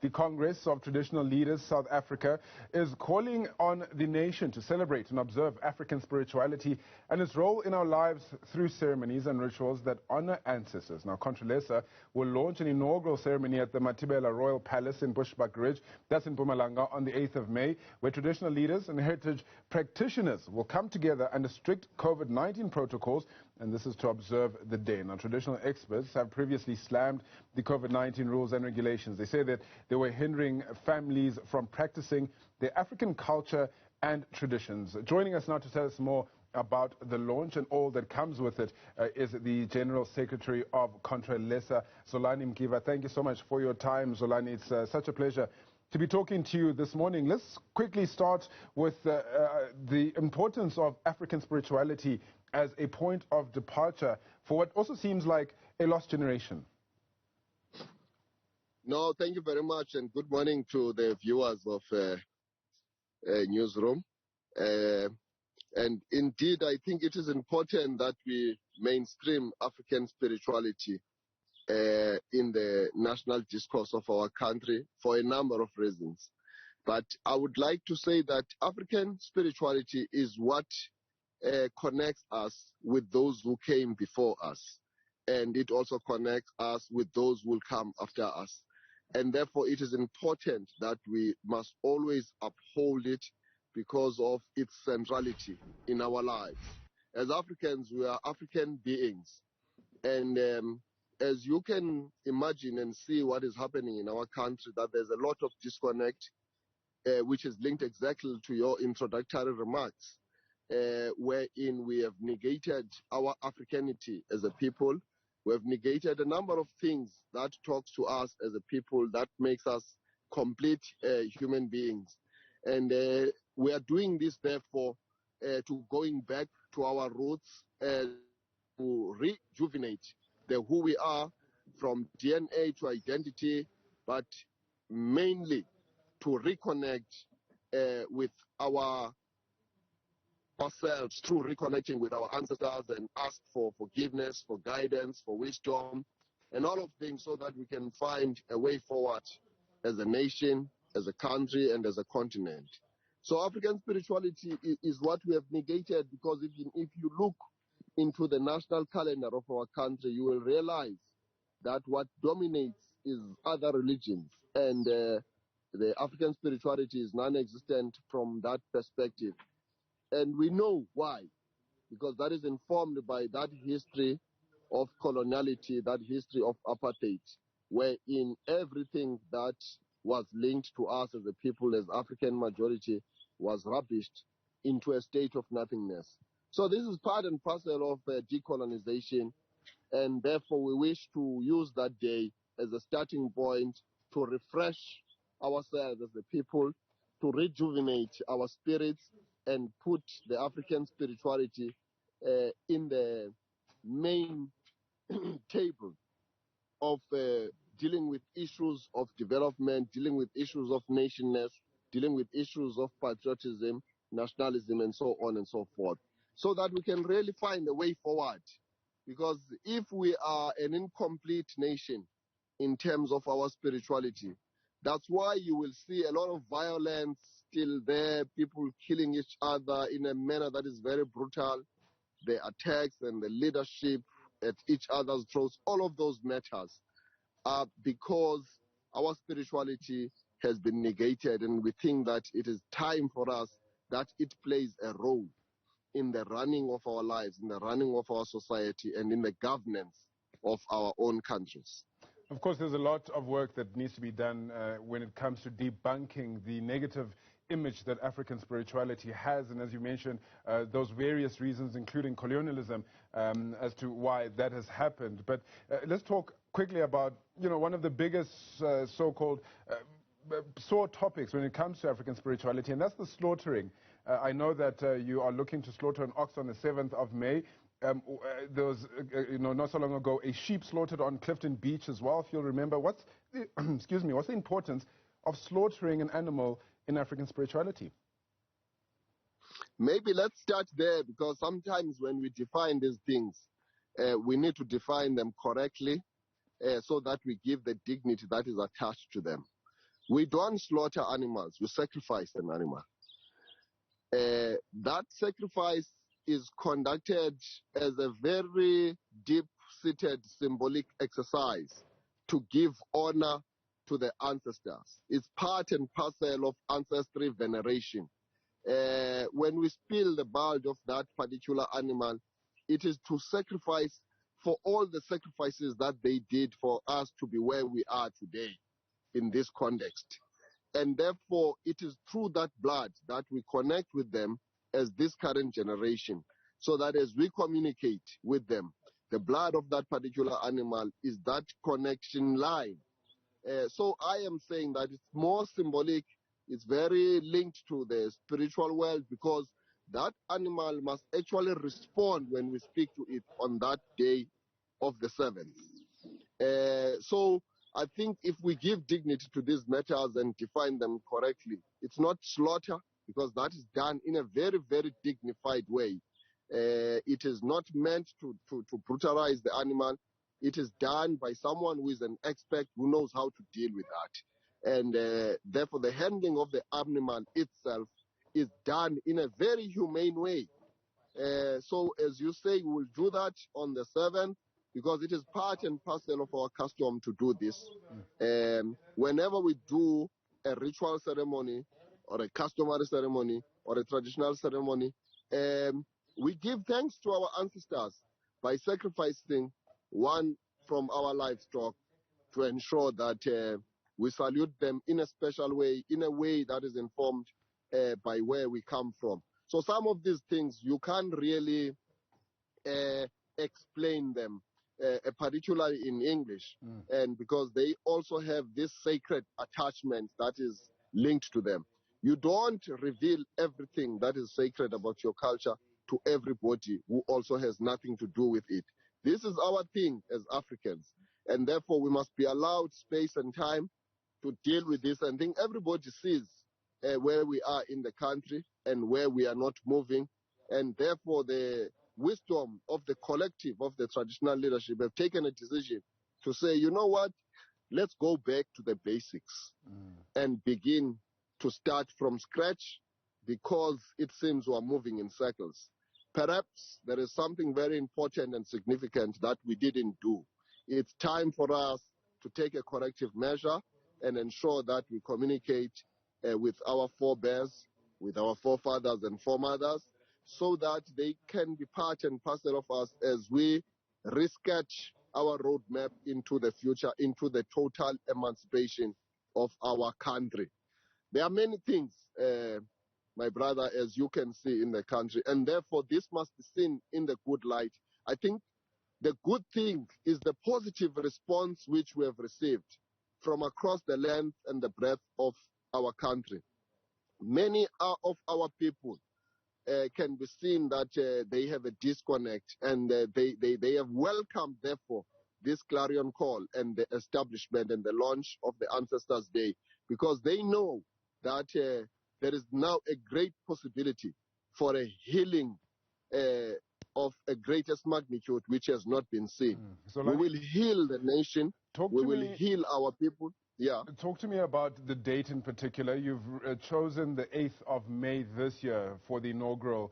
The Congress of Traditional Leaders South Africa is calling on the nation to celebrate and observe African spirituality and its role in our lives through ceremonies and rituals that honor ancestors. Now, Contralesa will launch an inaugural ceremony at the Mathibela Royal Palace in Bushbuckridge, that's in Mpumalanga, on the 8th of May, where traditional leaders and heritage practitioners will come together under strict COVID-19 protocols, and this is to observe the day. Now, traditional experts have previously slammed the COVID-19 rules and regulations. They say that they were hindering families from practicing their African culture and traditions. Joining us now to tell us more about the launch and all that comes with it is the General Secretary of Contralesa, Zolani Mkiva. Thank you so much for your time, Zolani. It's such a pleasure to be talking to you this morning. Let's quickly start with the importance of African spirituality as a point of departure for what also seems like a lost generation. No, thank you very much, and good morning to the viewers of Newsroom. And indeed, I think it is important that we mainstream African spirituality in the national discourse of our country for a number of reasons. But I would like to say that African spirituality is what connects us with those who came before us. And it also connects us with those who will come after us. And therefore, it is important that we must always uphold it because of its centrality in our lives. As Africans, we are African beings. And as you can imagine and see what is happening in our country, that there's a lot of disconnect, which is linked exactly to your introductory remarks, wherein we have negated our Africanity as a people. We have negated a number of things that talks to us as a people, that makes us complete human beings. And we are doing this, therefore, to going back to our roots, to rejuvenate who we are from DNA to identity, but mainly to reconnect with ourselves through reconnecting with our ancestors and ask for forgiveness, for guidance, for wisdom, and all of things so that we can find a way forward as a nation, as a country, and as a continent. So African spirituality is what we have negated, because if you look into the national calendar of our country, you will realize that what dominates is other religions, and the African spirituality is non-existent from that perspective. And we know why, because that is informed by that history of coloniality, that history of apartheid, wherein everything that was linked to us as a people, as African majority, was rubbished into a state of nothingness. So this is part and parcel of decolonization, and therefore we wish to use that day as a starting point to refresh ourselves as a people, to rejuvenate our spirits, and put the African spirituality in the main table of dealing with issues of development, dealing with issues of nationness, dealing with issues of patriotism, nationalism, and so on and so forth, so that we can really find a way forward. Because if we are an incomplete nation in terms of our spirituality, that's why you will see a lot of violence still there, people killing each other in a manner that is very brutal, the attacks and the leadership at each other's throats. All of those matters are because our spirituality has been negated, and we think that it is time for us that it plays a role in the running of our lives, in the running of our society, and in the governance of our own countries. Of course, there's a lot of work that needs to be done when it comes to debunking the negative image that African spirituality has, and as you mentioned, those various reasons, including colonialism, as to why that has happened. But let's talk quickly about, one of the biggest so-called sore topics when it comes to African spirituality, and that's the slaughtering. I know that you are looking to slaughter an ox on the 7th of May. There was, not so long ago, a sheep slaughtered on Clifton Beach as well, if you'll remember. What's the, what's the importance of slaughtering an animal in African spirituality? Maybe let's start there, because sometimes when we define these things, we need to define them correctly so that we give the dignity that is attached to them. We don't slaughter animals, we sacrifice an animal. That sacrifice is conducted as a very deep-seated symbolic exercise to give honor to the ancestors. It's part and parcel of ancestry veneration. When we spill the blood of that particular animal, it is to sacrifice for all the sacrifices that they did for us to be where we are today in this context. And therefore, it is through that blood that we connect with them as this current generation, so that as we communicate with them, the blood of that particular animal is that connection line. So I am saying that it's more symbolic, it's very linked to the spiritual world, because that animal must actually respond when we speak to it on that day of the 7th. So I think if we give dignity to these matters and define them correctly, it's not slaughter, because that is done in a very, very dignified way. It is not meant to brutalize the animal. It is done by someone who is an expert, who knows how to deal with that. And therefore, the handling of the animal itself is done in a very humane way. So as you say, we will do that on the 7th, because it is part and parcel of our custom to do this. Whenever we do a ritual ceremony or a customary ceremony or a traditional ceremony, we give thanks to our ancestors by sacrificing one from our livestock to ensure that we salute them in a special way, in a way that is informed by where we come from. So some of these things, you can't really explain them, particularly in English, and because they also have this sacred attachment that is linked to them. You don't reveal everything that is sacred about your culture to everybody who also has nothing to do with it. This is our thing as Africans, and therefore we must be allowed space and time to deal with this. I think everybody sees where we are in the country and where we are not moving, and therefore the wisdom of the collective of the traditional leadership have taken a decision to say, you know what, let's go back to the basics and begin to start from scratch, because it seems we're moving in circles. Perhaps there is something very important and significant that we didn't do. It's time for us to take a corrective measure and ensure that we communicate with our forebears, with our forefathers and foremothers, so that they can be part and parcel of us as we resketch our roadmap into the future, into the total emancipation of our country. There are many things, my brother, as you can see in the country, and therefore this must be seen in the good light. I think the good thing is the positive response which we have received from across the length and the breadth of our country. Many of our people can be seen that they have a disconnect, and they have welcomed, therefore, this clarion call and the establishment and the launch of the Ancestors' Day, because they know that there is now a great possibility for a healing of a greatest magnitude which has not been seen. We will heal the nation. We will heal our people. Yeah. Talk to me about the date in particular. You've chosen the 8th of May this year for the inaugural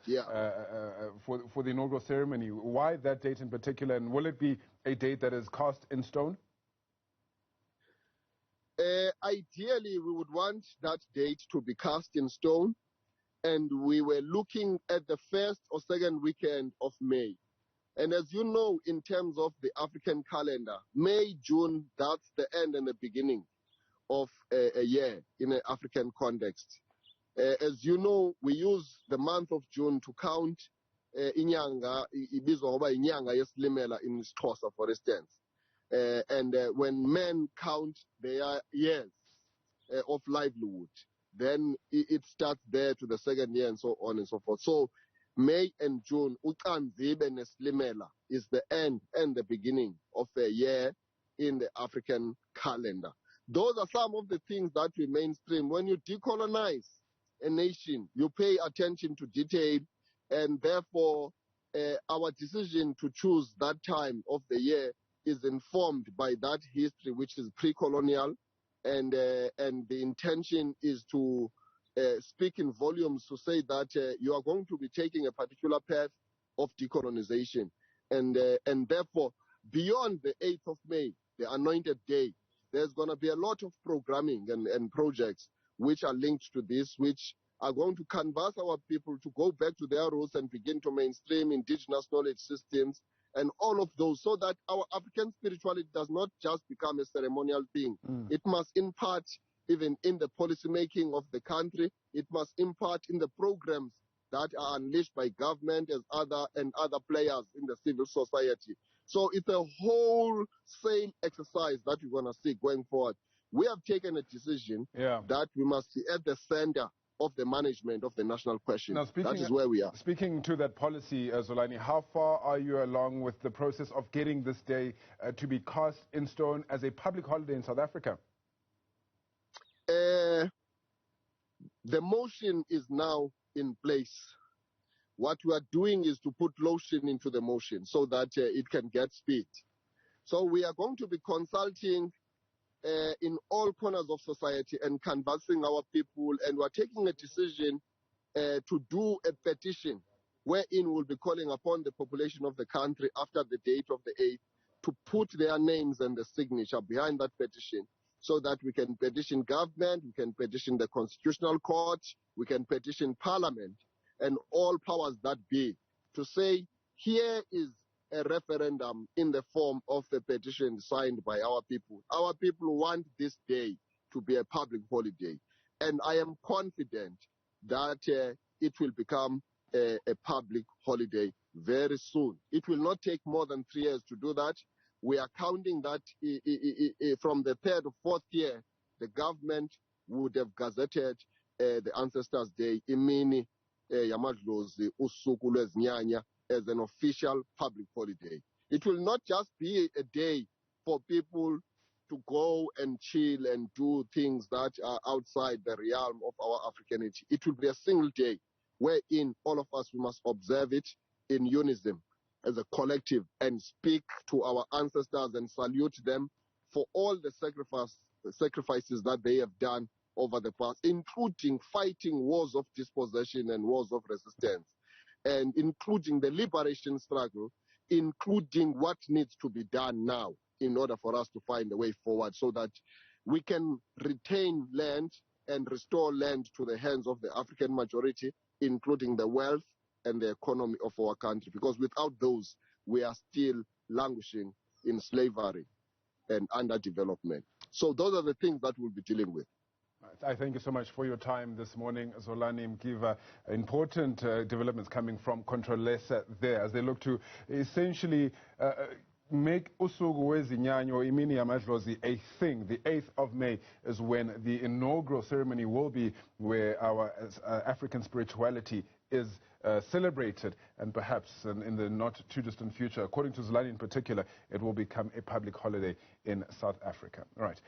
for the inaugural ceremony. Why that date in particular, and will it be a date that is cast in stone? Ideally, we would want that date to be cast in stone, and we were looking at the 1st or 2nd weekend of May. And as you know, in terms of the African calendar, May, June, that's the end and the beginning of a year in an African context. As you know, we use the month of June to count inyanga, ibizwa ngoba inyanga yesilimela in Xhosa, for instance. And when men count their years of livelihood, then it starts there to the 2nd year and so on and so forth. So May and June, uCanzibe neSilimela, is the end and the beginning of a year in the African calendar. Those are some of the things that we mainstream. When you decolonize a nation, you pay attention to detail, and therefore our decision to choose that time of the year is informed by that history, which is pre-colonial, and the intention is to speak in volumes to say that you are going to be taking a particular path of decolonization, and therefore beyond the 8th of May, the anointed day, there's going to be a lot of programming and projects which are linked to this, which are going to canvas our people to go back to their roots and begin to mainstream indigenous knowledge systems and all of those, so that our African spirituality does not just become a ceremonial thing. It must impart even in the policy making of the country. It must impart in the programs that are unleashed by government as other players in the civil society. So it's a wholesale exercise that we're going to see going forward. We have taken a decision that we must be at the center of the management of the national question. Now, that is where we are. Speaking to that policy, Zolani, how far are you along with the process of getting this day to be cast in stone as a public holiday in South Africa? The motion is now in place. What we are doing is to put lotion into the motion so that it can get speed. So we are going to be consulting in all corners of society and canvassing our people, and we're taking a decision to do a petition wherein we'll be calling upon the population of the country after the date of the 8th to put their names and the signature behind that petition, so that we can petition government, we can petition the Constitutional Court, we can petition Parliament and all powers that be to say, here is a referendum in the form of a petition signed by our people. Our people want this day to be a public holiday, and I am confident that it will become a public holiday very soon. It will not take more than 3 years to do that. We are counting that from the 3rd or 4th year, the government would have gazetted the Ancestors' Day, Imini Yamadlozi Usuku Lwezinyanya, as an official public holiday. It will not just be a day for people to go and chill and do things that are outside the realm of our Africanity. It will be a single day wherein all of us, we must observe it in unison as a collective and speak to our ancestors and salute them for all the sacrifices that they have done over the past, including fighting wars of dispossession and wars of resistance, and including the liberation struggle, including what needs to be done now in order for us to find a way forward so that we can retain land and restore land to the hands of the African majority, including the wealth and the economy of our country. Because without those, we are still languishing in slavery and underdevelopment. So those are the things that we'll be dealing with. I thank you so much for your time this morning, Zolani Mkiva. Important developments coming from Contralesa there as they look to essentially make usuku wezinyanya imini yamadlozi a thing. The 8th of May is when the inaugural ceremony will be, where our African spirituality is celebrated, and perhaps in the not too distant future, according to Zolani in particular, it will become a public holiday in South Africa. All right.